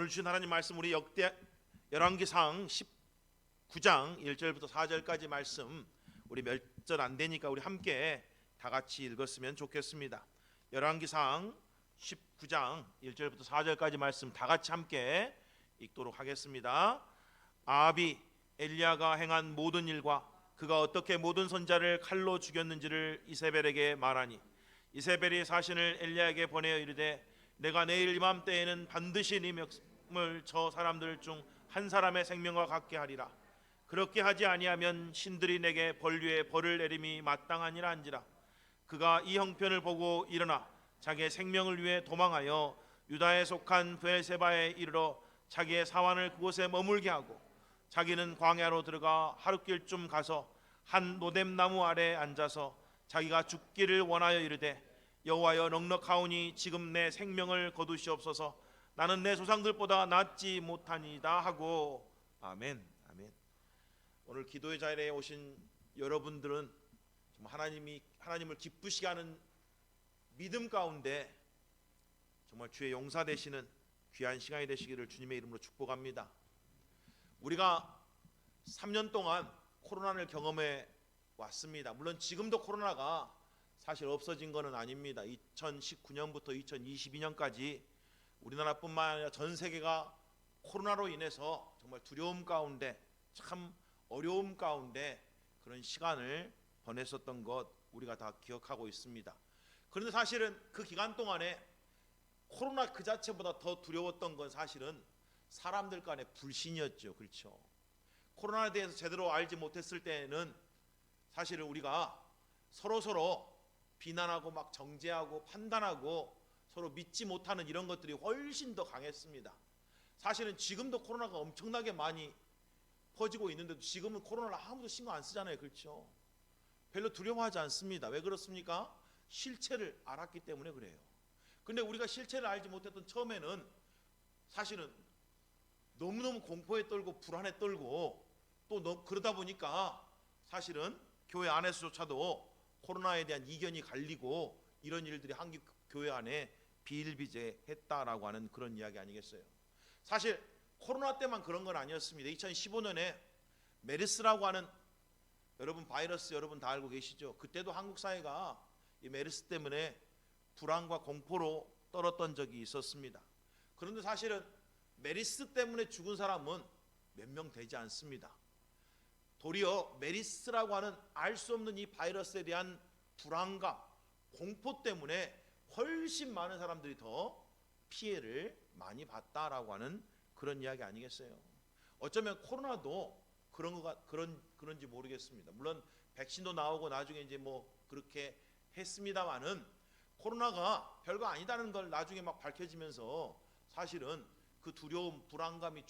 오늘 주신 하나님 말씀 우리 열왕기상 19장 1절부터 4절까지 말씀 우리 몇 절 안 되니까 우리 함께 다 같이 읽었으면 좋겠습니다. 열왕기상 19장 1절부터 4절까지 말씀 다 같이 함께 읽도록 하겠습니다. 아합이 엘리야가 행한 모든 일과 그가 어떻게 모든 선자를 칼로 죽였는지를 이세벨에게 말하니 이세벨이 사신을 엘리야에게 보내어 이르되 내가 내일 이맘때에는 반드시 네 명을 저 사람들 중 한 사람의 생명과 같게 하리라. 그렇게 하지 아니하면 신들이 내게 벌 위에 벌을 내림이 마땅하니라 한지라. 그가 이 형편을 보고 일어나 자기의 생명을 위해 도망하여 유다에 속한 브엘세바에 이르러 자기의 사환을 그곳에 머물게 하고 자기는 광야로 들어가 하룻길쯤 가서 한 노뎀나무 아래에 앉아서 자기가 죽기를 원하여 이르되 여호와여 넉넉하오니 지금 내 생명을 거두시옵소서. 나는 내 조상들보다 낫지 못하니이다 하고. 아멘. 아멘. 오늘 기도의 자리에 오신 여러분들은 정말 하나님을 기쁘시게 하는 믿음 가운데 정말 주의 용사 되시는 귀한 시간이 되시기를 주님의 이름으로 축복합니다. 우리가 3년 동안 코로나를 경험해 왔습니다. 물론 지금도 코로나가 사실 없어진 것은 아닙니다. 2019년부터 2022년까지 우리나라뿐만 아니라 전 세계가 코로나로 인해서 정말 두려움 가운데 참 어려움 가운데 그런 시간을 보냈었던 것 우리가 다 기억하고 있습니다. 그런데 사실은 그 기간 동안에 코로나 그 자체보다 더 두려웠던 건 사실은 사람들 간의 불신이었죠. 그렇죠? 코로나에 대해서 제대로 알지 못했을 때는 사실은 우리가 서로 비난하고 막 정죄하고 판단하고 서로 믿지 못하는 이런 것들이 훨씬 더 강했습니다. 사실은 지금도 코로나가 엄청나게 많이 퍼지고 있는데도 지금은 코로나를 아무도 신경 안 쓰잖아요. 그렇죠? 별로 두려워하지 않습니다. 왜 그렇습니까? 실체를 알았기 때문에 그래요. 근데 우리가 실체를 알지 못했던 처음에는 사실은 너무너무 공포에 떨고 불안에 떨고 또 그러다 보니까 사실은 교회 안에서조차도 코로나에 대한 이견이 갈리고 이런 일들이 한국 교회 안에 비일비재했다라고 하는 그런 이야기 아니겠어요? 사실 코로나 때만 그런 건 아니었습니다. 2015년에 메르스라고 하는 여러분 바이러스 여러분 다 알고 계시죠? 그때도 한국 사회가 이 메르스 때문에 불안과 공포로 떨었던 적이 있었습니다. 그런데 사실은 메르스 때문에 죽은 사람은 몇 명 되지 않습니다. 도리어 메르스라고 하는 알 수 없는 이 바이러스에 대한 불안감, 공포 때문에 훨씬 많은 사람들이 더 피해를 많이 봤다라고 하는 그런 이야기 아니겠어요? 어쩌면 코로나도 그런지 모르겠습니다. 물론 백신도 나오고 나중에 이제 뭐 그렇게 했습니다만은 코로나가 별거 아니다는 걸 나중에 막 밝혀지면서 사실은 그 두려움, 불안감이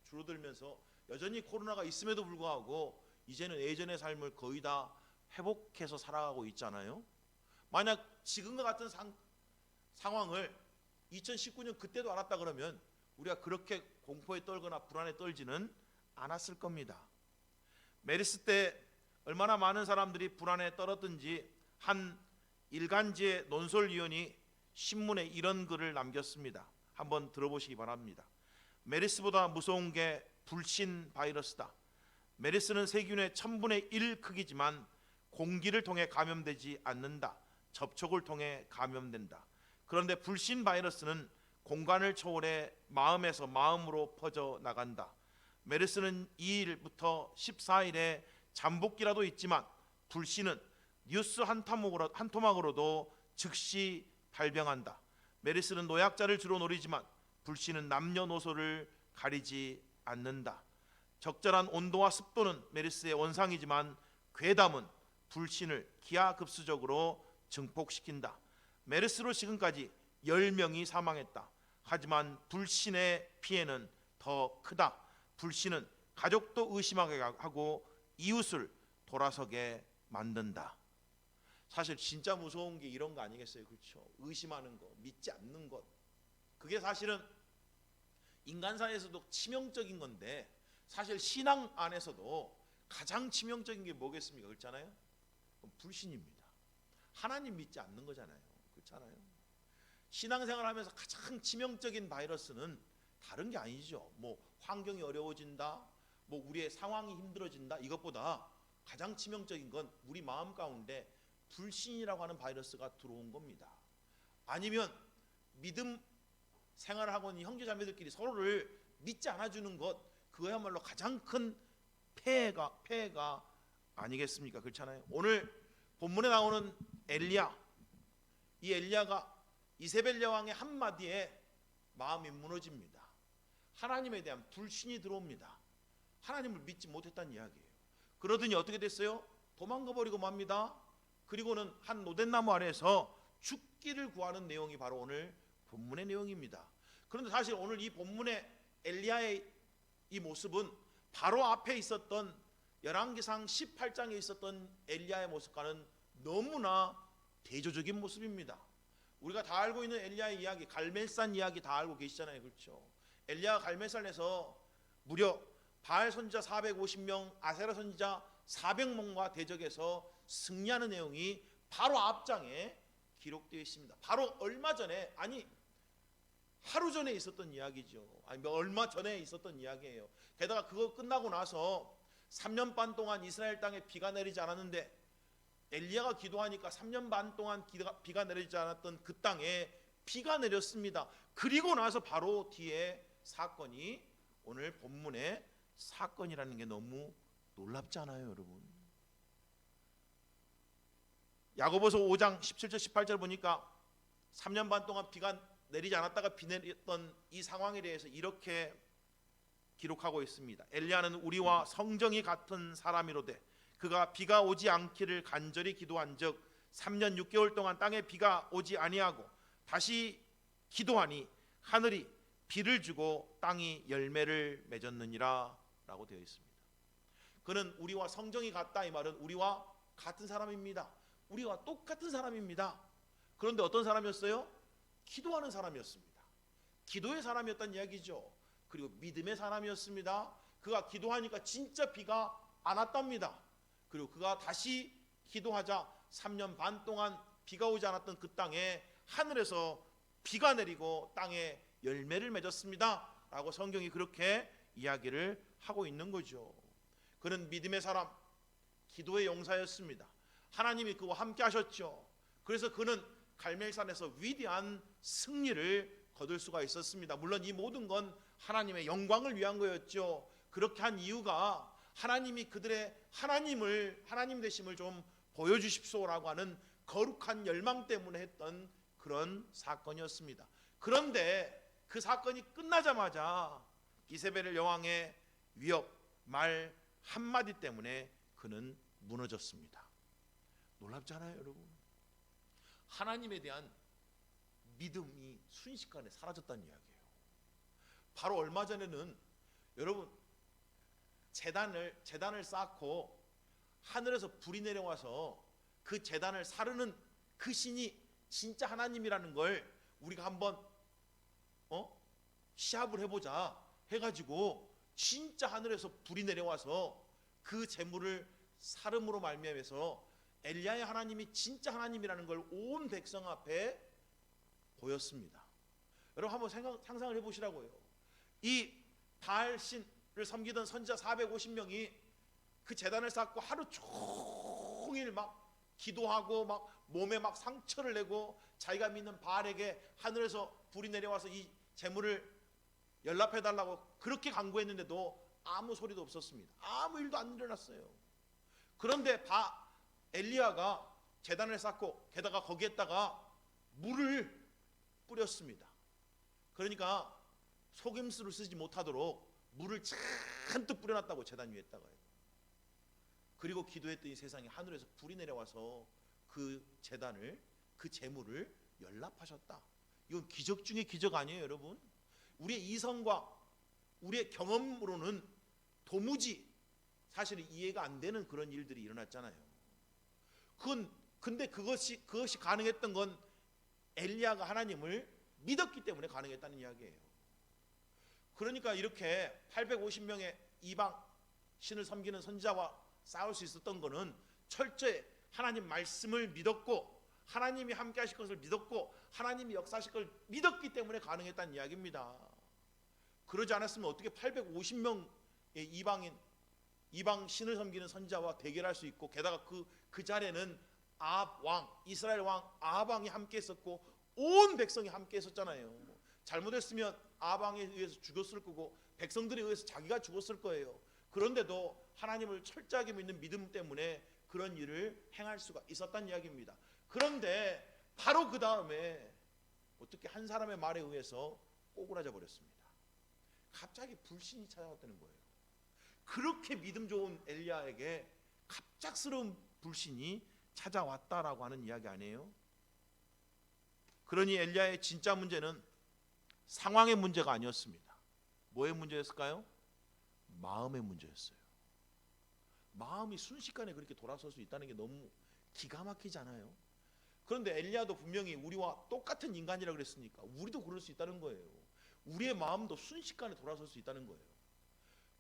줄어들면서 여전히 코로나가 있음에도 불구하고 이제는 예전의 삶을 거의 다 회복해서 살아가고 있잖아요. 만약 지금과 같은 상황을 2019년 그때도 알았다 그러면 우리가 그렇게 공포에 떨거나 불안에 떨지는 않았을 겁니다. 메르스 때 얼마나 많은 사람들이 불안에 떨었든지 한 일간지의 논설위원이 신문에 이런 글을 남겼습니다. 한번 들어보시기 바랍니다. 메르스보다 무서운 게 불신 바이러스다. 메르스는 세균의 1000분의 1 크기지만 공기를 통해 감염되지 않는다. 접촉을 통해 감염된다. 그런데 불신 바이러스는 공간을 초월해 마음에서 마음으로 퍼져 나간다. 메르스는 2일부터 14일에 잠복기라도 있지만 불신은 뉴스 한 토막으로도 즉시 발병한다. 메르스는 노약자를 주로 노리지만 불신은 남녀노소를 가리지 않는다. 적절한 온도와 습도는 메르스의 원상이지만 괴담은 불신을 기하급수적으로 증폭시킨다. 메르스로 지금까지 10명이 사망했다. 하지만 불신의 피해는 더 크다. 불신은 가족도 의심하게 하고 이웃을 돌아서게 만든다. 사실 진짜 무서운 게 이런 거 아니겠어요? 그렇죠? 의심하는 거, 믿지 않는 것. 그게 사실은 인간사에서도 치명적인 건데 사실 신앙 안에서도 가장 치명적인 게 뭐겠습니까? 그렇잖아요? 불신입니다. 하나님 믿지 않는 거잖아요. 그렇잖아요. 신앙생활 하면서 가장 치명적인 바이러스는 다른 게 아니죠. 뭐 환경이 어려워진다, 뭐 우리의 상황이 힘들어진다, 이것보다 가장 치명적인 건 우리 마음 가운데 불신이라고 하는 바이러스가 들어온 겁니다. 아니면 믿음 생활을 하고 있는 형제 자매들끼리 서로를 믿지 않아주는 것, 그거야말로 가장 큰 폐해가 아니겠습니까? 그렇잖아요. 오늘 본문에 나오는 엘리야, 이 엘리야가 이세벨 여왕의 한마디에 마음이 무너집니다. 하나님에 대한 불신이 들어옵니다. 하나님을 믿지 못했다는 이야기예요. 그러더니 어떻게 됐어요? 도망가 버리고 맙니다. 그리고는 한 노덴나무 아래에서 죽기를 구하는 내용이 바로 오늘 본문의 내용입니다. 그런데 사실 오늘 이 본문의 엘리야의 이 모습은 바로 앞에 있었던 열왕기상 18장에 있었던 엘리야의 모습과는 너무나 대조적인 모습입니다. 우리가 다 알고 있는 엘리야의 이야기, 갈멜산 이야기 다 알고 계시잖아요. 그렇죠? 엘리야가 갈멜산에서 무려 바알 선지자 450명, 아세라 선지자 400명과 대적해서 승리하는 내용이 바로 앞장에 기록되어 있습니다. 바로 얼마 전에, 아니 하루 전에 있었던 이야기죠. 아니 얼마 전에 있었던 이야기예요. 게다가 그거 끝나고 나서 3년 반 동안 이스라엘 땅에 비가 내리지 않았는데 엘리야가 기도하니까 3년 반 동안 비가 내리지 않았던 그 땅에 비가 내렸습니다. 그리고 나서 바로 뒤에 사건이 오늘 본문의 사건이라는 게 너무 놀랍지 않아요, 여러분? 야고보서 5장 17절 18절 보니까 3년 반 동안 비가 내리지 않았다가 비 내렸던 이 상황에 대해서 이렇게 기록하고 있습니다. 엘리야는 우리와 성정이 같은 사람이로되 그가 비가 오지 않기를 간절히 기도한 적 3년 6개월 동안 땅에 비가 오지 아니하고 다시 기도하니 하늘이 비를 주고 땅이 열매를 맺었느니라 라고 되어 있습니다. 그는 우리와 성정이 같다, 이 말은 우리와 같은 사람입니다. 우리와 똑같은 사람입니다. 그런데 어떤 사람이었어요? 기도하는 사람이었습니다. 기도의 사람이었다는 이야기죠. 그리고 믿음의 사람이었습니다. 그가 기도하니까 진짜 비가 안 왔답니다. 그리고 그가 다시 기도하자 3년 반 동안 비가 오지 않았던 그 땅에 하늘에서 비가 내리고 땅에 열매를 맺었습니다 라고 성경이 그렇게 이야기를 하고 있는 거죠. 그는 믿음의 사람, 기도의 용사였습니다. 하나님이 그와 함께 하셨죠. 그래서 그는 갈멜산에서 위대한 승리를 거둘 수가 있었습니다. 물론 이 모든 건 하나님의 영광을 위한 거였죠. 그렇게 한 이유가 하나님이 그들의 하나님 되심을 좀 보여주십시오라고 하는 거룩한 열망 때문에 했던 그런 사건이었습니다. 그런데 그 사건이 끝나자마자 이세벨 여왕의 위협 말 한마디 때문에 그는 무너졌습니다. 놀랍잖아요, 여러분. 하나님에 대한 믿음이 순식간에 사라졌다는 이야기예요. 바로 얼마 전에는 여러분 제단을 쌓고 하늘에서 불이 내려와서 그 제단을 사르는 그 신이 진짜 하나님이라는 걸 우리가 한번 시합을 해보자 해가지고 진짜 하늘에서 불이 내려와서 그 재물을 사름으로 말미암아서 엘리야의 하나님이 진짜 하나님이라는 걸 온 백성 앞에 보였습니다. 여러분 한번 상상을 해보시라고요. 이 바알 신을 섬기던 선지자 450명이 그 제단을 쌓고 하루 종일 막 기도하고 막 몸에 막 상처를 내고 자기가 믿는 바알에게 하늘에서 불이 내려와서 이 재물을 연락해달라고 그렇게 간구했는데도 아무 소리도 없었습니다. 아무 일도 안 일어났어요. 그런데 엘리야가 제단을 쌓고 게다가 거기에다가 물을 뿌렸습니다. 그러니까 속임수를 쓰지 못하도록 물을 잔뜩 뿌려놨다고 제단 위에다가요. 그리고 기도했더니 세상에 하늘에서 불이 내려와서 그 제단을, 그 재물을 연락하셨다. 이건 기적 중에 기적 아니에요, 여러분? 우리의 이성과 우리의 경험으로는 도무지 사실 이해가 안 되는 그런 일들이 일어났잖아요. 근데 그것이 가능했던 건 엘리야가 하나님을 믿었기 때문에 가능했다는 이야기예요. 그러니까 이렇게 850명의 이방 신을 섬기는 선지자와 싸울 수 있었던 거는 철저히 하나님 말씀을 믿었고 하나님이 함께 하실 것을 믿었고 하나님이 역사하실 걸 믿었기 때문에 가능했다는 이야기입니다. 그러지 않았으면 어떻게 850명의 이방 신을 섬기는 선지자와 대결할 수 있고, 게다가 그 자리에는 아합 왕, 이스라엘 왕 아합 왕이 함께 있었고 온 백성이 함께 있었잖아요. 잘못했으면 아합 왕에 의해서 죽었을 거고 백성들에 의해서 자기가 죽었을 거예요. 그런데도 하나님을 철저하게 믿는 믿음 때문에 그런 일을 행할 수가 있었다는 이야기입니다. 그런데 바로 그 다음에 어떻게 한 사람의 말에 의해서 꼬꾸라져 버렸습니다. 갑자기 불신이 찾아왔다는 거예요. 그렇게 믿음 좋은 엘리야에게 갑작스러운 불신이 찾아왔다라고 하는 이야기 아니에요? 그러니 엘리야의 진짜 문제는 상황의 문제가 아니었습니다. 뭐의 문제였을까요? 마음의 문제였어요. 마음이 순식간에 그렇게 돌아설 수 있다는 게 너무 기가 막히지 않아요? 그런데 엘리야도 분명히 우리와 똑같은 인간이라 그랬으니까 우리도 그럴 수 있다는 거예요. 우리의 마음도 순식간에 돌아설 수 있다는 거예요.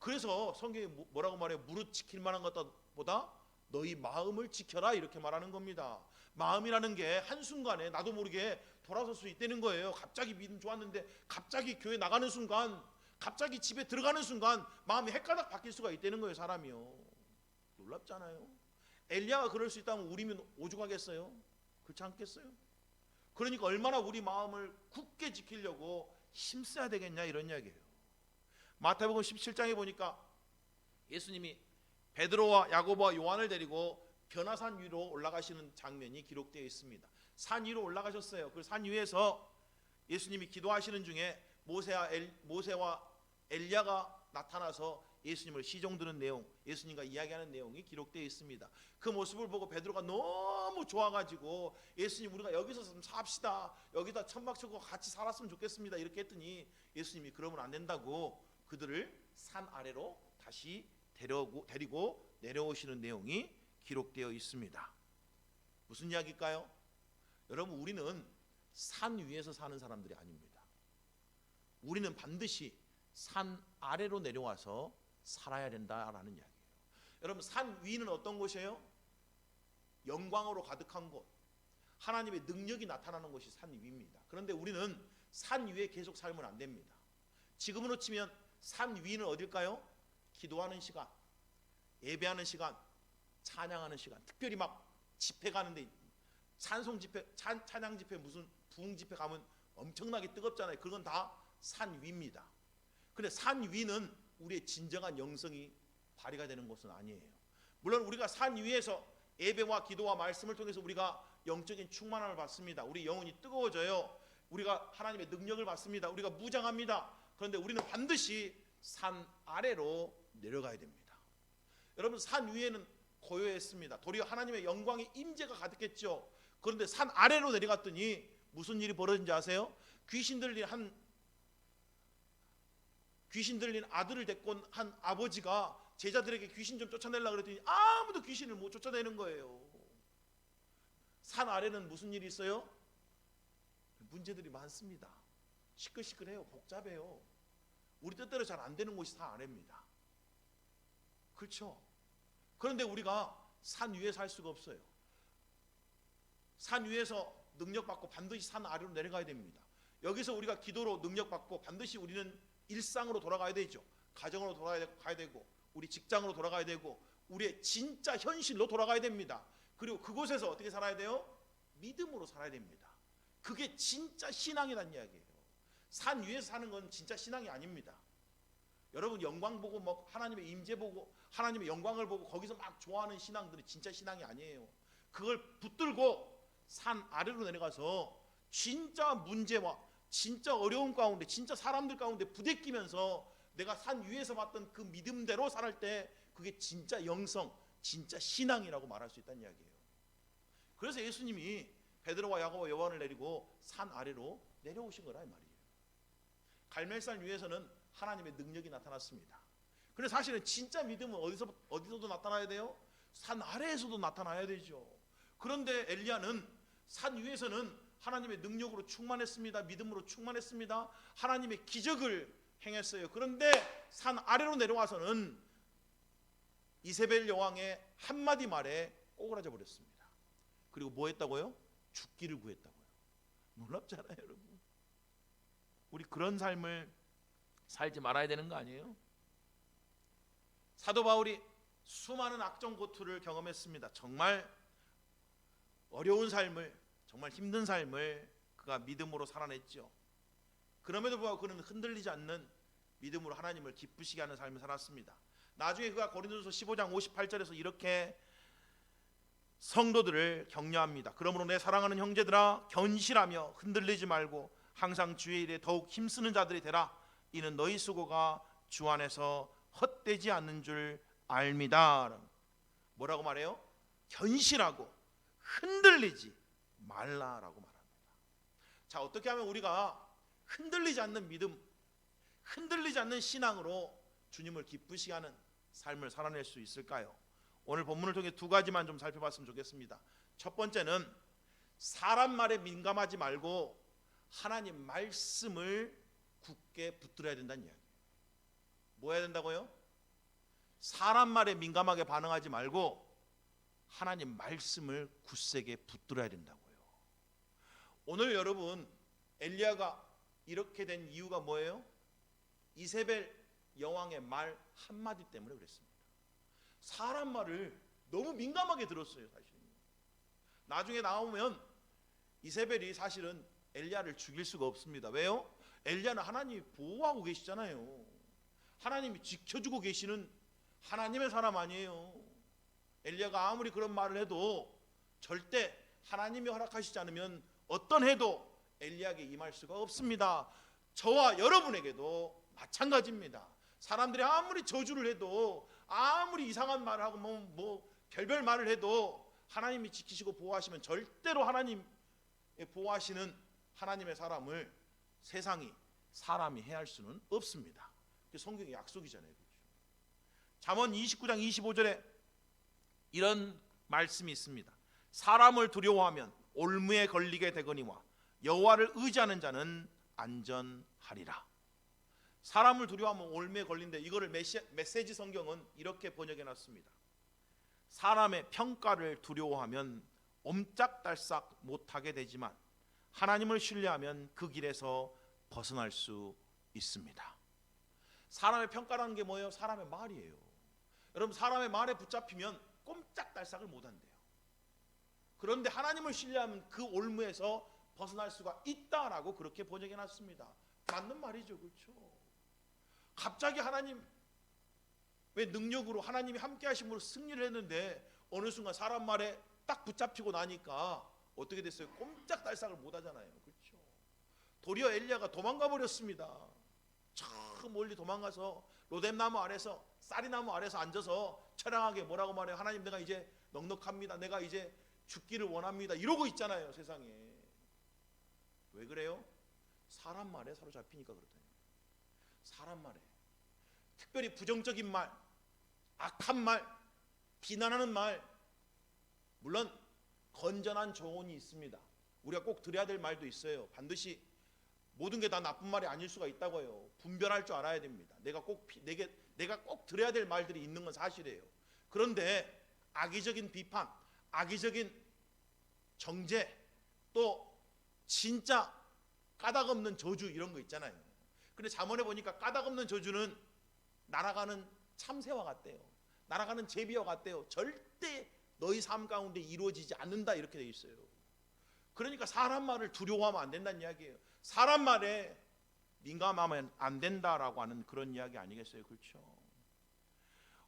그래서 성경이 뭐라고 말해요? 무릇 지킬 만한 것보다 너희 마음을 지켜라, 이렇게 말하는 겁니다. 마음이라는 게 한순간에 나도 모르게 돌아설 수 있다는 거예요. 갑자기 믿음 좋았는데 갑자기 교회 나가는 순간, 갑자기 집에 들어가는 순간 마음이 헷가닥 바뀔 수가 있다는 거예요. 사람이요. 놀랍잖아요. 엘리야가 그럴 수 있다면 우리면 오죽하겠어요? 그렇지 않겠어요? 그러니까 얼마나 우리 마음을 굳게 지키려고 힘써야 되겠냐, 이런 이야기예요. 마태복음 17장에 보니까 예수님이 베드로와 야고보와 요한을 데리고 변화산 위로 올라가시는 장면이 기록되어 있습니다. 산 위로 올라가셨어요. 그 산 위에서 예수님이 기도하시는 중에 모세와 엘리야가 나타나서 예수님을 시종드는 내용, 예수님과 이야기하는 내용이 기록되어 있습니다. 그 모습을 보고 베드로가 너무 좋아가지고 예수님, 우리가 여기서 좀 삽시다, 여기다 천막 치고 같이 살았으면 좋겠습니다, 이렇게 했더니 예수님이 그러면 안 된다고 그들을 산 아래로 다시 데리고 내려오시는 내용이 기록되어 있습니다. 무슨 이야기일까요? 여러분, 우리는 산 위에서 사는 사람들이 아닙니다. 우리는 반드시 산 아래로 내려와서 살아야 된다라는 이야기예요. 여러분, 산 위는 어떤 곳이에요? 영광으로 가득한 곳, 하나님의 능력이 나타나는 곳이 산 위입니다. 그런데 우리는 산 위에 계속 살면 안 됩니다. 지금으로 치면 산 위는 어딜까요? 기도하는 시간, 예배하는 시간, 찬양하는 시간, 특별히 막 집회 가는데, 찬송 집회, 찬양 집회, 무슨 부흥 집회 가면 엄청나게 뜨겁잖아요. 그건 다 산 위입니다. 근데 산 위는 우리의 진정한 영성이 발휘가 되는 곳은 아니에요. 물론 우리가 산 위에서 예배와 기도와 말씀을 통해서 우리가 영적인 충만함을 받습니다. 우리 영혼이 뜨거워져요. 우리가 하나님의 능력을 받습니다. 우리가 무장합니다. 그런데 우리는 반드시 산 아래로 내려가야 됩니다. 여러분, 산 위에는 고요했습니다. 도리어 하나님의 영광의 임재가 가득했죠. 그런데 산 아래로 내려갔더니 무슨 일이 벌어진지 아세요? 귀신 들린 아들을 데리고 온 한 아버지가 제자들에게 귀신 좀 쫓아내려고 그랬더니 아무도 귀신을 못 쫓아내는 거예요. 산 아래는 무슨 일이 있어요? 문제들이 많습니다. 시끌시끌해요. 복잡해요. 우리 뜻대로 잘 안 되는 곳이 산 아래입니다. 그렇죠? 그런데 우리가 산 위에 살 수가 없어요. 산 위에서 능력받고 반드시 산 아래로 내려가야 됩니다. 여기서 우리가 기도로 능력받고 반드시 우리는 일상으로 돌아가야 되죠. 가정으로 돌아가야 되고, 우리 직장으로 돌아가야 되고, 우리의 진짜 현실로 돌아가야 됩니다. 그리고 그곳에서 어떻게 살아야 돼요? 믿음으로 살아야 됩니다. 그게 진짜 신앙이라는 이야기예요. 산 위에서 사는 건 진짜 신앙이 아닙니다. 여러분, 영광 보고 뭐 하나님의 임재 보고 하나님의 영광을 보고 거기서 막 좋아하는 신앙들은 진짜 신앙이 아니에요. 그걸 붙들고 산 아래로 내려가서 진짜 문제와 진짜 어려운 가운데, 진짜 사람들 가운데 부대끼면서 내가 산 위에서 봤던 그 믿음대로 살을 때 그게 진짜 영성, 진짜 신앙이라고 말할 수 있다는 이야기예요. 그래서 예수님이 베드로와 야고보, 요한을 내리고 산 아래로 내려오신 거라 이 말이에요. 갈멜산 위에서는 하나님의 능력이 나타났습니다. 근데 사실은 진짜 믿음은 어디서도 나타나야 돼요? 산 아래에서도 나타나야 되죠. 그런데 엘리야는 산 위에서는 하나님의 능력으로 충만했습니다. 믿음으로 충만했습니다. 하나님의 기적을 행했어요. 그런데 산 아래로 내려와서는 이세벨 여왕의 한마디 말에 꼬그라져 버렸습니다. 그리고 뭐 했다고요? 죽기를 구했다고요. 놀랍잖아요, 여러분. 우리 그런 삶을 살지 말아야 되는 거 아니에요? 사도 바울이 수많은 악정 고투를 경험했습니다. 정말 어려운 삶을, 정말 힘든 삶을 그가 믿음으로 살아냈죠. 그럼에도 불구하고 그는 흔들리지 않는 믿음으로 하나님을 기쁘시게 하는 삶을 살았습니다. 나중에 그가 고린도전서 15장 58절에서 이렇게 성도들을 격려합니다. 그러므로 내 사랑하는 형제들아, 견실하며 흔들리지 말고 항상 주의 일에 더욱 힘쓰는 자들이 되라. 이는 너희 수고가 주 안에서 헛되지 않는 줄 알미다. 뭐라고 말해요? 견실하고 흔들리지 말라라고 말합니다. 자, 어떻게 하면 우리가 흔들리지 않는 믿음, 흔들리지 않는 신앙으로 주님을 기쁘시게 하는 삶을 살아낼 수 있을까요? 오늘 본문을 통해 두 가지만 좀 살펴봤으면 좋겠습니다. 첫 번째는 사람 말에 민감하지 말고 하나님 말씀을 굳게 붙들어야 된다는 이야기예요. 뭐 해야 된다고요? 사람 말에 민감하게 반응하지 말고 하나님 말씀을 굳세게 붙들어야 된다고요. 오늘 여러분, 엘리야가 이렇게 된 이유가 뭐예요? 이세벨 여왕의 말 한마디 때문에 그랬습니다. 사람 말을 너무 민감하게 들었어요. 사실 나중에 나오면 이세벨이 사실은 엘리야를 죽일 수가 없습니다. 왜요? 엘리야는 하나님이 보호하고 계시잖아요. 하나님이 지켜주고 계시는 하나님의 사람 아니에요. 엘리야가 아무리 그런 말을 해도 절대 하나님이 허락하시지 않으면 어떤 해도 엘리야에게 임할 수가 없습니다. 저와 여러분에게도 마찬가지입니다. 사람들이 아무리 저주를 해도, 아무리 이상한 말을 하고 뭐 별별 말을 해도 하나님이 지키시고 보호하시면 절대로 하나님 보호하시는 하나님의 사람을 세상이, 사람이 해할 수는 없습니다. 그게 성경의 약속이잖아요. 그렇죠? 잠언 29장 25절에 이런 말씀이 있습니다. 사람을 두려워하면 올무에 걸리게 되거니와 여호와를 의지하는 자는 안전하리라. 사람을 두려워하면 올무에 걸린데, 이거를 메시지 성경은 이렇게 번역해 놨습니다. 사람의 평가를 두려워하면 옴짝달싹 못하게 되지만 하나님을 신뢰하면 그 길에서 벗어날 수 있습니다. 사람의 평가라는 게 뭐예요? 사람의 말이에요. 여러분, 사람의 말에 붙잡히면 꼼짝달싹을 못한대요. 그런데 하나님을 신뢰하면 그 올무에서 벗어날 수가 있다라고 그렇게 번역해 놨습니다. 맞는 말이죠. 그렇죠? 갑자기 하나님 왜 능력으로 하나님이 함께 하심으로 승리를 했는데 어느 순간 사람 말에 딱 붙잡히고 나니까 어떻게 됐어요? 꼼짝달싹을 못 하잖아요. 그렇죠? 도리어 엘리야가 도망가 버렸습니다. 저 멀리 도망가서 로뎀나무 아래서, 쌀이나무 아래서 앉아서 처량하게 뭐라고 말해요? 하나님, 내가 이제 넉넉합니다. 내가 이제 죽기를 원합니다. 이러고 있잖아요. 세상에. 왜 그래요? 사람 말에 사로잡히니까 그렇다니까. 사람 말에, 특별히 부정적인 말, 악한 말, 비난하는 말, 물론 건전한 조언이 있습니다. 우리가 꼭 드려야 될 말도 있어요. 반드시 모든 게 다 나쁜 말이 아닐 수가 있다고요. 분별할 줄 알아야 됩니다. 내가 꼭 드려야 될 말들이 있는 건 사실이에요. 그런데 악의적인 비판, 악의적인 정죄, 또 진짜 까닭 없는 저주, 이런 거 있잖아요. 근데 잠언에 보니까 까닭 없는 저주는 날아가는 참새와 같대요. 날아가는 제비와 같대요. 절대 너희 삶 가운데 이루어지지 않는다, 이렇게 되어 있어요. 그러니까 사람 말을 두려워하면 안 된다는 이야기예요. 사람 말에 민감하면 안 된다라고 하는 그런 이야기 아니겠어요? 그렇죠?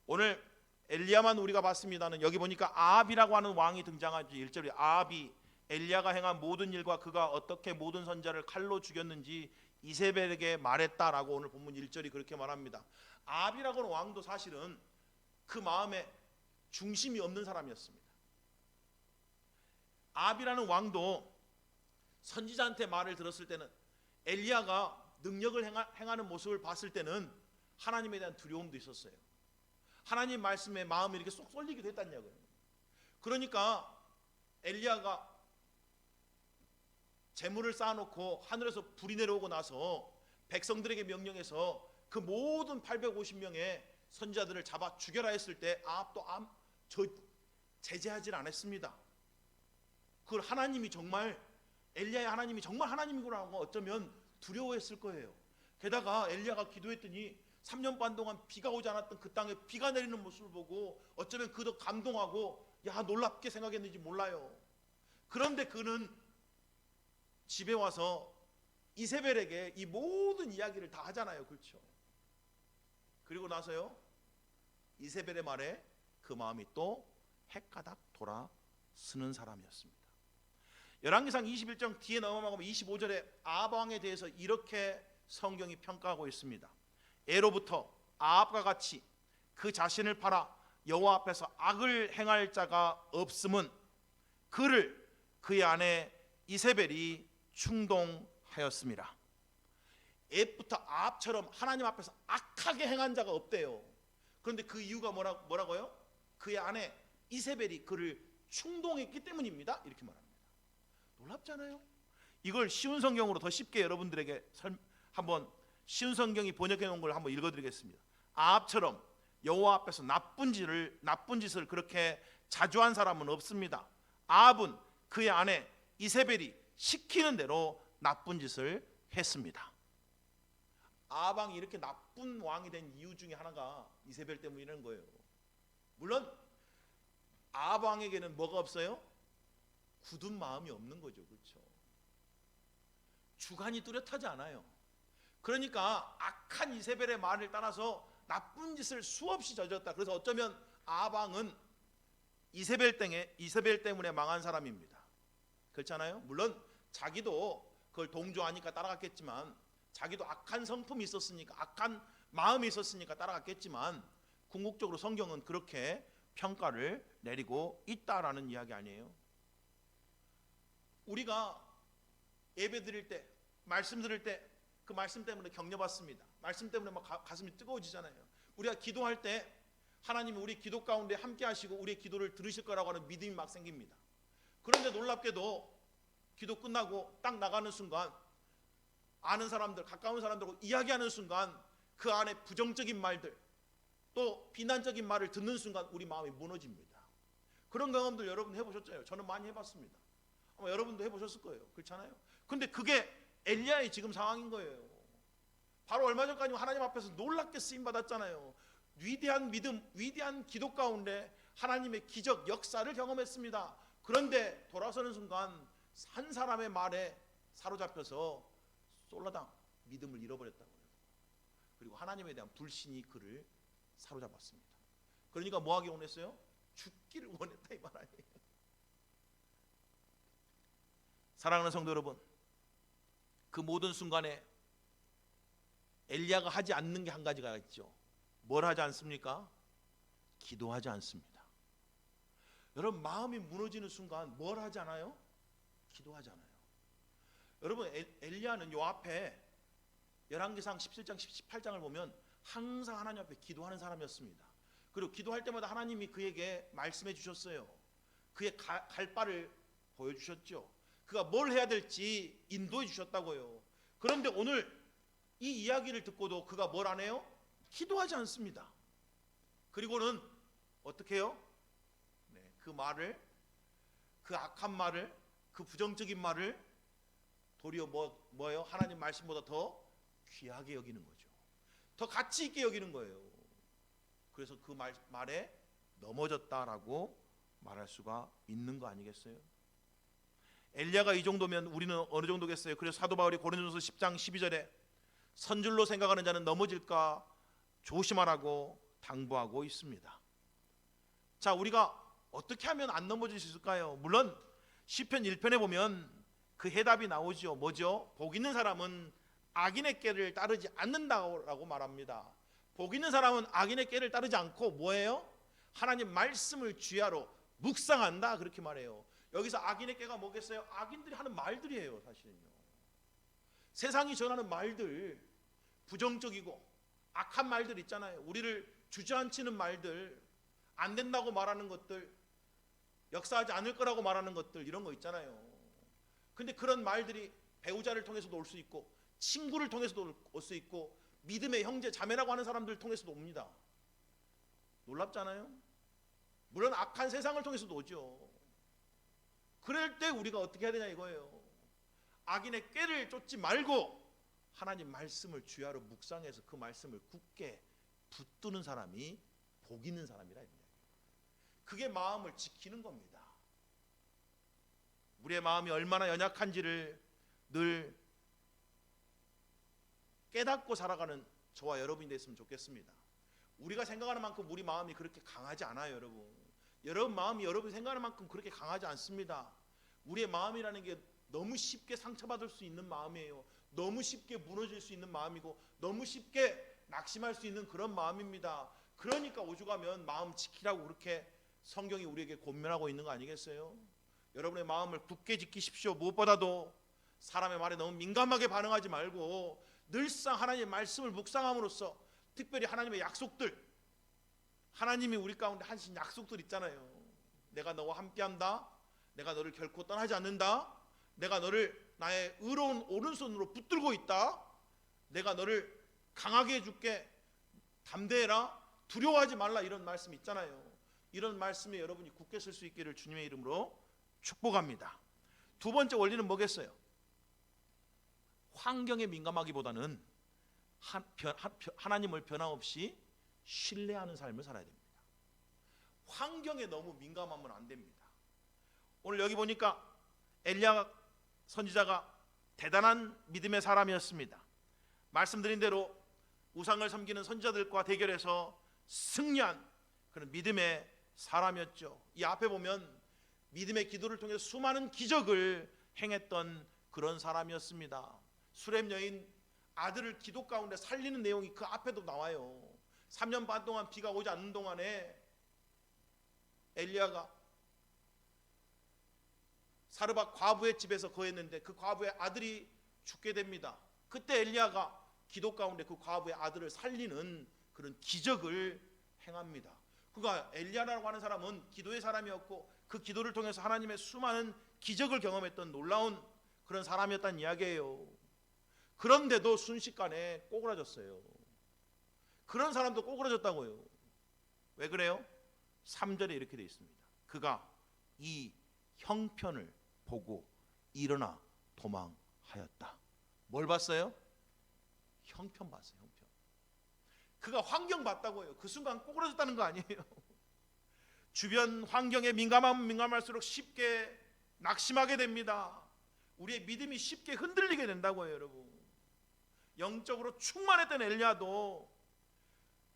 오늘 엘리야만 우리가 봤습니다는, 여기 보니까 아합이라고 하는 왕이 등장하죠. 1절에 아합이 엘리야가 행한 모든 일과 그가 어떻게 모든 선자를 칼로 죽였는지 이세벨에게 말했다라고 오늘 본문 1절이 그렇게 말합니다. 아합이라고 하는 왕도 사실은 그 마음에 중심이 없는 사람이었습니다. 아합이라는 왕도 선지자한테 말을 들었을 때는, 엘리야가 능력을 행하는 모습을 봤을 때는 하나님에 대한 두려움도 있었어요. 하나님 말씀에 마음이 이렇게 쏙 쏠리기도 했다는 이야기예요. 그러니까 엘리야가 재물을 쌓아놓고 하늘에서 불이 내려오고 나서 백성들에게 명령해서 그 모든 850명의 선지자들을 잡아 죽여라 했을 때 아합도 저 제재하지 않았습니다. 그걸 하나님이 정말, 엘리야의 하나님이 정말 하나님이구나 하고 어쩌면 두려워했을 거예요. 게다가 엘리야가 기도했더니 3년 반 동안 비가 오지 않았던 그 땅에 비가 내리는 모습을 보고 어쩌면 그도 감동하고 야 놀랍게 생각했는지 몰라요. 그런데 그는 집에 와서 이세벨에게 이 모든 이야기를 다 하잖아요. 그렇죠? 그리고 나서요 이세벨의 말에 그 마음이 또 헷가닥 돌아서는 사람이었습니다. 열왕기상 21장 뒤에 넘어가면 25절에 아합 왕에 대해서 이렇게 성경이 평가하고 있습니다. 예로부터 아합과 같이 그 자신을 팔아 여호와 앞에서 악을 행할 자가 없음은 그를 그의 아내 이세벨이 충동하였습니다. 옛부터 아합처럼 하나님 앞에서 악하게 행한 자가 없대요. 그런데 그 이유가 뭐라고요? 그의 아내 이세벨이 그를 충동했기 때문입니다. 이렇게 말합니다. 놀랍잖아요. 이걸 쉬운 성경으로 더 쉽게 여러분들에게 한번 쉬운 성경이 번역해 놓은 걸 한번 읽어드리겠습니다. 아합처럼 여호와 앞에서 나쁜 짓을 그렇게 자주 한 사람은 없습니다. 아합은 그의 아내 이세벨이 시키는 대로 나쁜 짓을 했습니다. 아합 왕이 이렇게 나쁜 왕이 된 이유 중에 하나가 이세벨 때문이라는 거예요. 물론 아합 왕에게는 뭐가 없어요? 굳은 마음이 없는 거죠. 그렇죠? 주관이 뚜렷하지 않아요. 그러니까 악한 이세벨의 말을 따라서 나쁜 짓을 수없이 저질렀다. 그래서 어쩌면 아합 왕은 이세벨 때문에 망한 사람입니다. 그렇잖아요? 물론 자기도 그걸 동조하니까 따라갔겠지만, 자기도 악한 성품이 있었으니까, 악한 마음이 있었으니까 따라갔겠지만, 궁극적으로 성경은 그렇게 평가를 내리고 있다라는 이야기 아니에요. 우리가 예배 드릴 때, 말씀 들을 때 그 말씀 때문에 격려받습니다. 말씀 때문에 막 가슴이 뜨거워지잖아요. 우리가 기도할 때 하나님은 우리 기도 가운데 함께 하시고 우리의 기도를 들으실 거라고 하는 믿음이 막 생깁니다. 그런데 놀랍게도 기도 끝나고 딱 나가는 순간 아는 사람들, 가까운 사람들하고 이야기하는 순간 그 안에 부정적인 말들, 또 비난적인 말을 듣는 순간 우리 마음이 무너집니다. 그런 경험들 여러분 해보셨죠? 저는 많이 해봤습니다. 아마 여러분도 해보셨을 거예요. 그렇잖아요? 근데 그게 엘리야의 지금 상황인 거예요. 바로 얼마 전까지 하나님 앞에서 놀랍게 쓰임 받았잖아요. 위대한 믿음, 위대한 기도 가운데 하나님의 기적, 역사를 경험했습니다. 그런데 돌아서는 순간 한 사람의 말에 사로잡혀서 솔라당 믿음을 잃어버렸다고 해요. 그리고 하나님에 대한 불신이 그를 사로잡았습니다. 그러니까 뭐 하기 원했어요? 죽기를 원했다 이 말 아니에요. 사랑하는 성도 여러분, 그 모든 순간에 엘리야가 하지 않는 게 한 가지가 있죠. 뭘 하지 않습니까? 기도하지 않습니다. 여러분, 마음이 무너지는 순간 뭘 하지 않아요? 기도하잖아요. 여러분, 엘리야는 요 앞에 열왕기상 17장 18장을 보면 항상 하나님 앞에 기도하는 사람이었습니다. 그리고 기도할 때마다 하나님이 그에게 말씀해 주셨어요. 그의 갈 바를 보여주셨죠. 그가 뭘 해야 될지 인도해 주셨다고요. 그런데 오늘 이 이야기를 듣고도 그가 뭘 안 해요? 기도하지 않습니다. 그리고는 어떻게 해요? 그 말을, 그 악한 말을, 그 부정적인 말을 도리어 뭐예요? 하나님 말씀보다 더 귀하게 여기는 거죠. 더 가치 있게 여기는 거예요. 그래서 그 말에 넘어졌다라고 말할 수가 있는 거 아니겠어요? 엘리야가 이 정도면 우리는 어느 정도겠어요? 그래서 사도 바울이 고린도전서 10장 12절에 선줄로 생각하는 자는 넘어질까 조심하라고 당부하고 있습니다. 자, 우리가 어떻게 하면 안 넘어질 수 있을까요? 물론 시편 1편에 보면 그 해답이 나오죠. 뭐죠? 복 있는 사람은 악인의 꾀를 따르지 않는다고 말합니다. 복 있는 사람은 악인의 꾀를 따르지 않고 뭐예요? 하나님 말씀을 주야로 묵상한다, 그렇게 말해요. 여기서 악인의 꾀가 뭐겠어요? 악인들이 하는 말들이에요. 사실은요, 세상이 전하는 말들, 부정적이고 악한 말들 있잖아요. 우리를 주저앉히는 말들, 안 된다고 말하는 것들, 역사하지 않을 거라고 말하는 것들, 이런 거 있잖아요. 근데 그런 말들이 배우자를 통해서도 올 수 있고, 친구를 통해서도 올 수 있고, 믿음의 형제 자매라고 하는 사람들을 통해서도 옵니다. 놀랍잖아요. 물론 악한 세상을 통해서도 오죠. 그럴 때 우리가 어떻게 해야 되냐 이거예요. 악인의 꾀를 쫓지 말고 하나님 말씀을 주야로 묵상해서 그 말씀을 굳게 붙드는 사람이 복 있는 사람이라. 그게 마음을 지키는 겁니다. 우리의 마음이 얼마나 연약한지를 늘 깨닫고 살아가는 저와 여러분이 됐으면 좋겠습니다. 우리가 생각하는 만큼 우리 마음이 그렇게 강하지 않아요, 여러분. 여러분 마음이 여러분이 생각하는 만큼 그렇게 강하지 않습니다. 우리의 마음이라는 게 너무 쉽게 상처받을 수 있는 마음이에요. 너무 쉽게 무너질 수 있는 마음이고 너무 쉽게 낙심할 수 있는 그런 마음입니다. 그러니까 오죽하면 마음 지키라고 그렇게 성경이 우리에게 권면하고 있는 거 아니겠어요? 여러분의 마음을 굳게 지키십시오. 무엇보다도 사람의 말에 너무 민감하게 반응하지 말고 늘상 하나님의 말씀을 묵상함으로써 특별히 하나님의 약속들, 하나님이 우리 가운데 하신 약속들 있잖아요. 내가 너와 함께한다, 내가 너를 결코 떠나지 않는다, 내가 너를 나의 의로운 오른손으로 붙들고 있다, 내가 너를 강하게 해줄게, 담대해라, 두려워하지 말라, 이런 말씀이 있잖아요. 이런 말씀에 여러분이 굳게 설 수 있기를 주님의 이름으로 축복합니다. 두 번째 원리는 뭐겠어요? 환경에 민감하기보다는 하나님을 변함없이 신뢰하는 삶을 살아야 됩니다. 환경에 너무 민감하면 안 됩니다. 오늘 여기 보니까 엘리야 선지자가 대단한 믿음의 사람이었습니다. 말씀드린 대로 우상을 섬기는 선지자들과 대결해서 승리한 그런 믿음의 사람이었죠. 이 앞에 보면 믿음의 기도를 통해 수많은 기적을 행했던 그런 사람이었습니다. 수렘 여인 아들을 기도 가운데 살리는 내용이 그 앞에도 나와요. 3년 반 동안 비가 오지 않는 동안에 엘리야가 사르밧 과부의 집에서 거했는데 그 과부의 아들이 죽게 됩니다. 그때 엘리야가 기도 가운데 그 과부의 아들을 살리는 그런 기적을 행합니다. 그가 엘리야라고 하는 사람은 기도의 사람이었고 그 기도를 통해서 하나님의 수많은 기적을 경험했던 놀라운 그런 사람이었다는 이야기예요. 그런데도 순식간에 꼬그라졌어요. 그런 사람도 꼬그라졌다고요. 왜 그래요? 3절에 이렇게 되어 있습니다. 그가 이 형편을 보고 일어나 도망하였다. 뭘 봤어요? 형편 봤어요. 형편. 그가 환경 봤다고요. 그 순간 꼬그라졌다는 거 아니에요. 주변 환경에 민감하면 민감할수록 쉽게 낙심하게 됩니다. 우리의 믿음이 쉽게 흔들리게 된다고요, 여러분. 영적으로 충만했던 엘리야도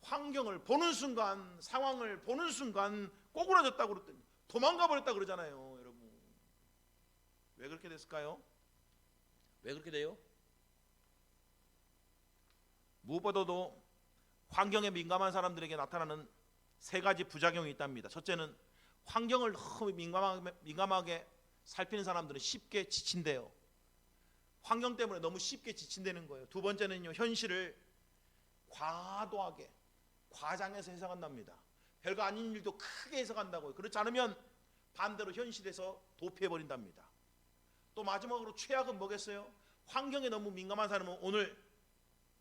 환경을 보는 순간, 상황을 보는 순간 꼬그라졌다고 그랬더니 도망가 버렸다 그러잖아요, 여러분. 왜 그렇게 됐을까요? 왜 그렇게 돼요? 무엇보다도 환경에 민감한 사람들에게 나타나는 세 가지 부작용이 있답니다. 첫째는 환경을 너무 민감하게 살피는 사람들은 쉽게 지친대요. 환경 때문에 너무 쉽게 지친다는 거예요. 두 번째는요, 현실을 과도하게 과장해서 해석한답니다. 별거 아닌 일도 크게 해석한다고요. 그렇지 않으면 반대로 현실에서 도피해버린답니다. 또 마지막으로 최악은 뭐겠어요? 환경에 너무 민감한 사람은 오늘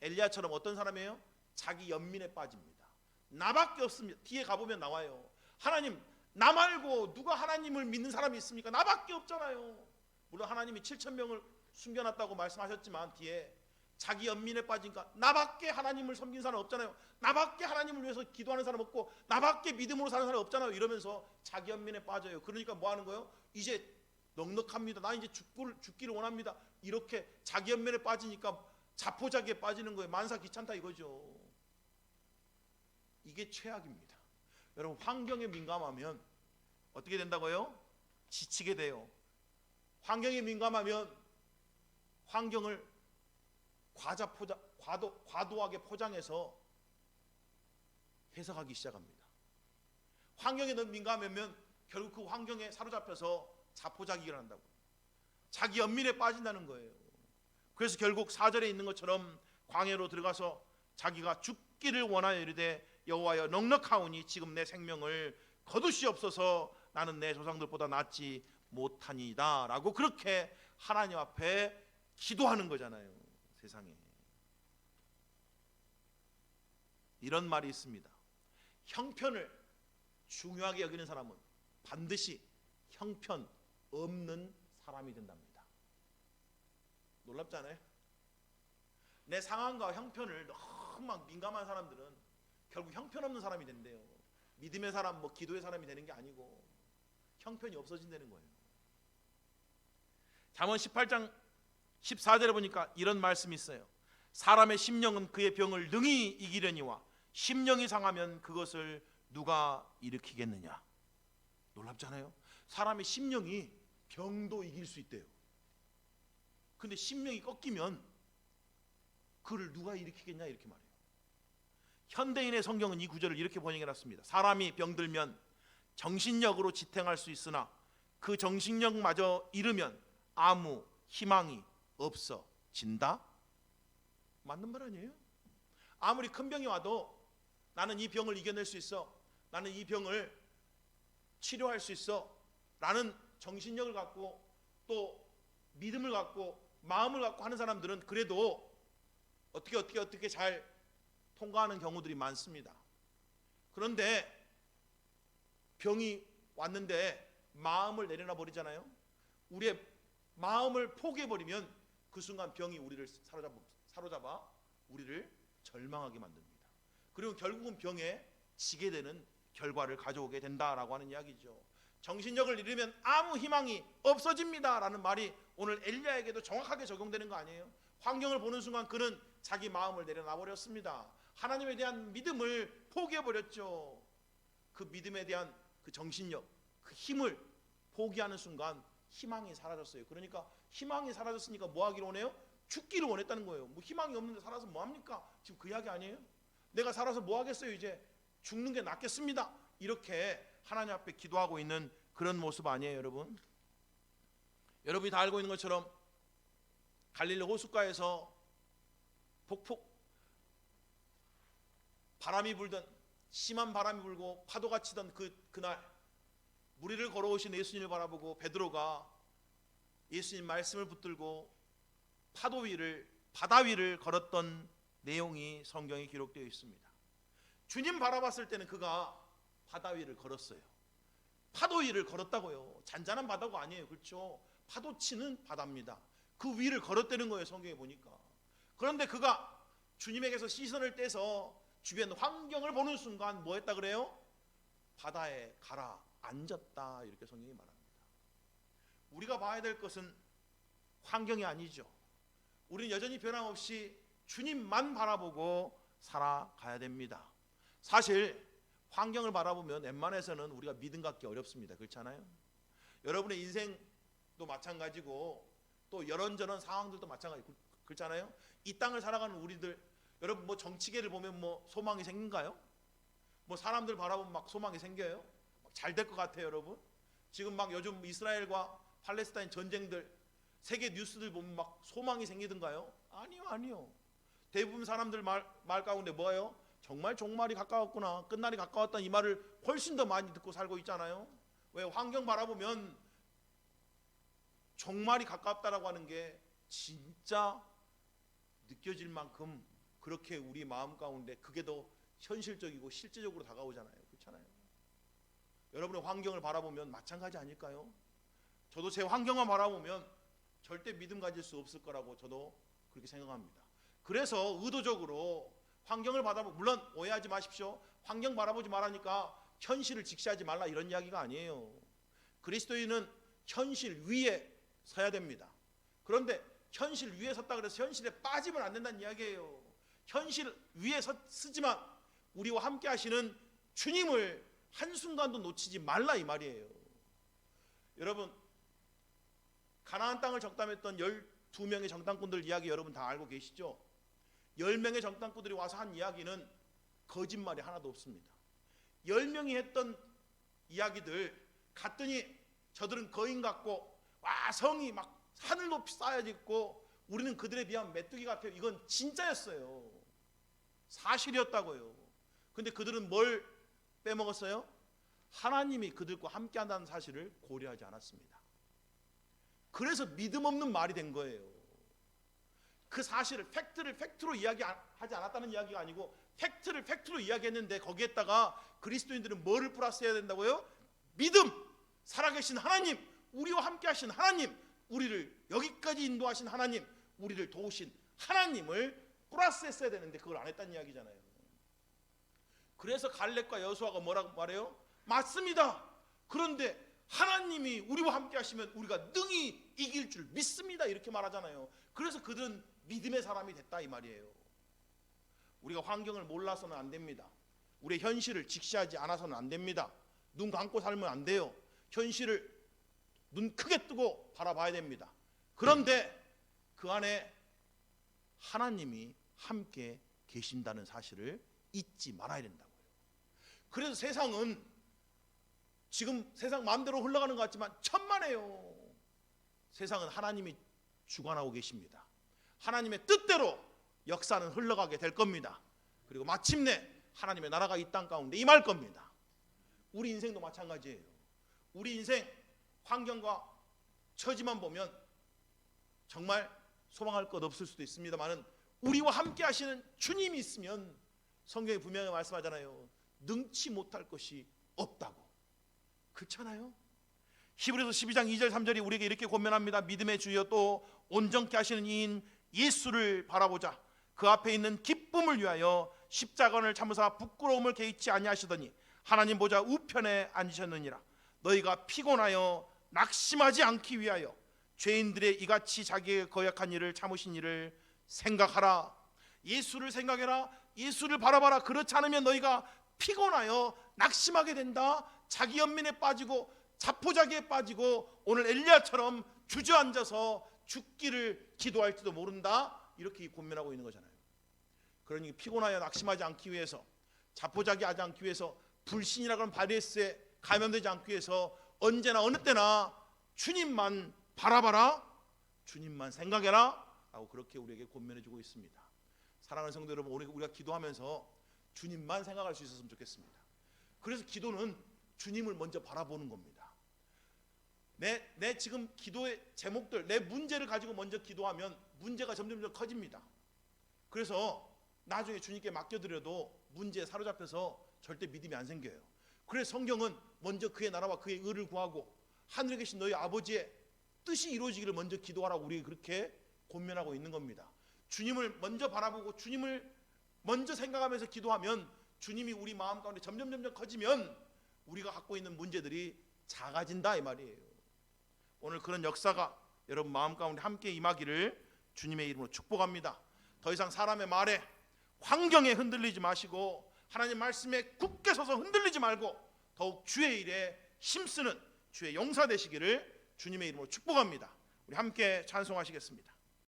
엘리야처럼 어떤 사람이에요? 자기 연민에 빠집니다. 나밖에 없습니다. 뒤에 가보면 나와요. 하나님, 나 말고 누가 하나님을 믿는 사람이 있습니까? 나밖에 없잖아요. 물론 하나님이 7,000명을 숨겨놨다고 말씀하셨지만 뒤에 자기 연민에 빠지니까 나밖에 하나님을 섬긴 사람 없잖아요. 나밖에 하나님을 위해서 기도하는 사람 없고 나밖에 믿음으로 사는 사람 없잖아요. 이러면서 자기 연민에 빠져요. 그러니까 뭐 하는 거예요? 이제 넉넉합니다. 나 이제 죽기를 원합니다. 이렇게 자기 연민에 빠지니까 자포자기에 빠지는 거예요. 만사 귀찮다 이거죠. 이게 최악입니다. 여러분, 환경에 민감하면 어떻게 된다고요? 지치게 돼요. 환경에 민감하면 환경을 과도하게 포장해서 해석하기 시작합니다. 환경에 너무 민감하면 결국 그 환경에 사로잡혀서 자포자기를 한다고. 자기 연민에 빠진다는 거예요. 그래서 결국 4절에 있는 것처럼 광야로 들어가서 자기가 죽기를 원하여 이르되 여호와여 넉넉하오니 지금 내 생명을 거두시옵소서 나는 내 조상들보다 낫지 못하니이다 라고 그렇게 하나님 앞에 기도하는 거잖아요. 세상에 이런 말이 있습니다. 형편을 중요하게 여기는 사람은 반드시 형편 없는 사람이 된답니다. 놀랍지 않아요? 내 상황과 형편을 너무 막 민감한 사람들은 결국 형편없는 사람이 된대요. 믿음의 사람, 뭐 기도의 사람이 되는 게 아니고 형편이 없어진다는 거예요. 잠언 18장 14절에 보니까 이런 말씀이 있어요. 사람의 심령은 그의 병을 능히 이기려니와 심령이 상하면 그것을 누가 일으키겠느냐. 놀랍잖아요. 사람의 심령이 병도 이길 수 있대요. 근데 심령이 꺾이면 그를 누가 일으키겠냐 이렇게 말해요. 현대인의 성경은 이 구절을 이렇게 번역해놨습니다. 사람이 병들면 정신력으로 지탱할 수 있으나 그 정신력마저 잃으면 아무 희망이 없어진다. 맞는 말 아니에요? 아무리 큰 병이 와도 나는 이 병을 이겨낼 수 있어, 나는 이 병을 치료할 수 있어 라는 정신력을 갖고 또 믿음을 갖고 마음을 갖고 하는 사람들은 그래도 어떻게 잘 통과하는 경우들이 많습니다. 그런데 병이 왔는데 마음을 내려놔 버리잖아요. 우리의 마음을 포기해 버리면 그 순간 병이 우리를 사로잡아 우리를 절망하게 만듭니다. 그리고 결국은 병에 지게 되는 결과를 가져오게 된다라고 하는 이야기죠. 정신력을 잃으면 아무 희망이 없어집니다 라는 말이 오늘 엘리야에게도 정확하게 적용되는 거 아니에요? 환경을 보는 순간 그는 자기 마음을 내려놔 버렸습니다. 하나님에 대한 믿음을 포기해 버렸죠. 그 믿음에 대한 그 정신력, 그 힘을 포기하는 순간 희망이 사라졌어요. 그러니까 희망이 사라졌으니까 뭐 하기를 원해요? 죽기를 원했다는 거예요. 뭐 희망이 없는데 살아서 뭐 합니까? 지금 그 이야기 아니에요? 내가 살아서 뭐 하겠어요? 이제 죽는 게 낫겠습니다. 이렇게 하나님 앞에 기도하고 있는 그런 모습 아니에요, 여러분? 여러분이 다 알고 있는 것처럼 갈릴리 호숫가에서 폭풍 바람이 불던, 심한 바람이 불고 파도가 치던 그날 무리를 걸어오신 예수님을 바라보고 베드로가 예수님 말씀을 붙들고 바다 위를 걸었던 내용이 성경에 기록되어 있습니다. 주님 바라봤을 때는 그가 바다 위를 걸었어요. 파도 위를 걸었다고요. 잔잔한 바다가 아니에요. 그렇죠? 파도 치는 바다입니다. 그 위를 걸었다는 거예요. 성경에 보니까. 그런데 그가 주님에게서 시선을 떼서 주변 환경을 보는 순간 뭐 했다 그래요? 바다에 가라앉았다 이렇게 성경이 말합니다. 우리가 봐야 될 것은 환경이 아니죠. 우리는 여전히 변함없이 주님만 바라보고 살아가야 됩니다. 사실 환경을 바라보면 웬만해서는 우리가 믿음 갖기 어렵습니다. 그렇잖아요? 여러분의 인생도 마찬가지고 또 이런저런 상황들도 마찬가지고 그렇잖아요? 이 땅을 살아가는 우리들, 여러분 뭐 정치계를 보면 뭐 소망이 생긴가요? 뭐 사람들 바라보면 막 소망이 생겨요? 잘 될 것 같아요, 여러분? 지금 막 요즘 이스라엘과 팔레스타인 전쟁들 세계 뉴스들 보면 막 소망이 생기던가요? 아니요. 대부분 사람들 말 가운데 뭐예요? 정말 종말이 가까웠구나, 끝날이 가까웠다 이 말을 훨씬 더 많이 듣고 살고 있잖아요. 왜? 환경 바라보면 종말이 가깝다라고 하는 게 진짜 느껴질 만큼 그렇게 우리 마음 가운데 그게 더 현실적이고 실제적으로 다가오잖아요. 그렇잖아요. 여러분의 환경을 바라보면 마찬가지 아닐까요? 저도 제 환경만 바라보면 절대 믿음 가질 수 없을 거라고 저도 그렇게 생각합니다. 그래서 의도적으로 환경을 바라보면, 물론 오해하지 마십시오. 환경 바라보지 말라니까 현실을 직시하지 말라 이런 이야기가 아니에요. 그리스도인은 현실 위에 서야 됩니다. 그런데 현실 위에 섰다 그래서 현실에 빠지면 안 된다는 이야기예요. 현실 위에 서지만 우리와 함께 하시는 주님을 한순간도 놓치지 말라 이 말이에요. 여러분, 가나안 땅을 정탐했던 12명의 정탐꾼들 이야기 여러분 다 알고 계시죠? 10명의 정탐꾼들이 와서 한 이야기는 거짓말이 하나도 없습니다. 10명이 했던 이야기들 갔더니 저들은 거인 같고 와 성이 막 하늘 높이 쌓여져 있고 우리는 그들에 비하면 메뚜기 같아요. 이건 진짜였어요. 사실이었다고요. 근데 그들은 뭘 빼먹었어요? 하나님이 그들과 함께 한다는 사실을 고려하지 않았습니다. 그래서 믿음 없는 말이 된 거예요. 그 사실을 팩트로 이야기하지 않았다는 이야기가 아니고 팩트를 팩트로 이야기했는데 거기에다가 그리스도인들은 뭐를 플러스해야 된다고요? 믿음, 살아계신 하나님, 우리와 함께 하신 하나님, 우리를 여기까지 인도하신 하나님, 우리를 도우신 하나님을 플러스 했어야 되는데 그걸 안 했다는 이야기잖아요. 그래서 갈렙과 여호수아가 뭐라고 말해요? 맞습니다. 그런데 하나님이 우리와 함께 하시면 우리가 능히 이길 줄 믿습니다. 이렇게 말하잖아요. 그래서 그들은 믿음의 사람이 됐다 이 말이에요. 우리가 환경을 몰라서는 안 됩니다. 우리의 현실을 직시하지 않아서는 안 됩니다. 눈 감고 살면 안 돼요. 현실을 눈 크게 뜨고 바라봐야 됩니다. 그런데 그 안에 하나님이 함께 계신다는 사실을 잊지 말아야 된다고요. 그래서 세상은 지금 세상 마음대로 흘러가는 것 같지만 천만에요. 세상은 하나님이 주관하고 계십니다. 하나님의 뜻대로 역사는 흘러가게 될 겁니다. 그리고 마침내 하나님의 나라가 이 땅 가운데 임할 겁니다. 우리 인생도 마찬가지예요. 우리 인생 환경과 처지만 보면 정말 소망할 것 없을 수도 있습니다만 우리와 함께 하시는 주님이 있으면 성경에 분명히 말씀하잖아요. 능치 못할 것이 없다고. 그렇잖아요. 히브리서 12장 2절 3절이 우리에게 이렇게 권면합니다. 믿음의 주여 또 온전케 하시는 이인 예수를 바라보자. 그 앞에 있는 기쁨을 위하여 십자가를 참으사 부끄러움을 개의치 아니하시더니 하나님 보좌 우편에 앉으셨느니라. 너희가 피곤하여 낙심하지 않기 위하여 죄인들의 이같이 자기의 거역한 일을 참으신 일을 생각하라. 예수를 생각해라. 예수를 바라봐라. 그렇지 않으면 너희가 피곤하여 낙심하게 된다. 자기 연민에 빠지고 자포자기에 빠지고 오늘 엘리야처럼 주저앉아서 죽기를 기도할지도 모른다. 이렇게 권면하고 있는 거잖아요. 그러니 피곤하여 낙심하지 않기 위해서, 자포자기하지 않기 위해서, 불신이라고 하는 바이러스에 감염되지 않기 위해서 언제나 어느 때나 주님만 바라봐라, 주님만 생각해라 라고 그렇게 우리에게 권면해주고 있습니다. 사랑하는 성도 여러분, 우리가 기도하면서 주님만 생각할 수 있었으면 좋겠습니다. 그래서 기도는 주님을 먼저 바라보는 겁니다. 내 지금 기도의 제목들, 내 문제를 가지고 먼저 기도하면 문제가 점점 커집니다. 그래서 나중에 주님께 맡겨드려도 문제에 사로잡혀서 절대 믿음이 안 생겨요. 그래서 성경은 먼저 그의 나라와 그의 의를 구하고 하늘에 계신 너희 아버지의 뜻이 이루어지기를 먼저 기도하라고 우리에게 그렇게 권면하고 있는 겁니다. 주님을 먼저 바라보고 주님을 먼저 생각하면서 기도하면 주님이 우리 마음 가운데 점점 커지면 우리가 갖고 있는 문제들이 작아진다 이 말이에요. 오늘 그런 역사가 여러분 마음 가운데 함께 임하기를 주님의 이름으로 축복합니다. 더 이상 사람의 말에, 환경에 흔들리지 마시고 하나님 말씀에 굳게 서서 흔들리지 말고 더욱 주의 일에 힘쓰는 주의 용사 되시기를 주님의 이름으로 축복합니다. 우리 함께 찬송하시겠습니다.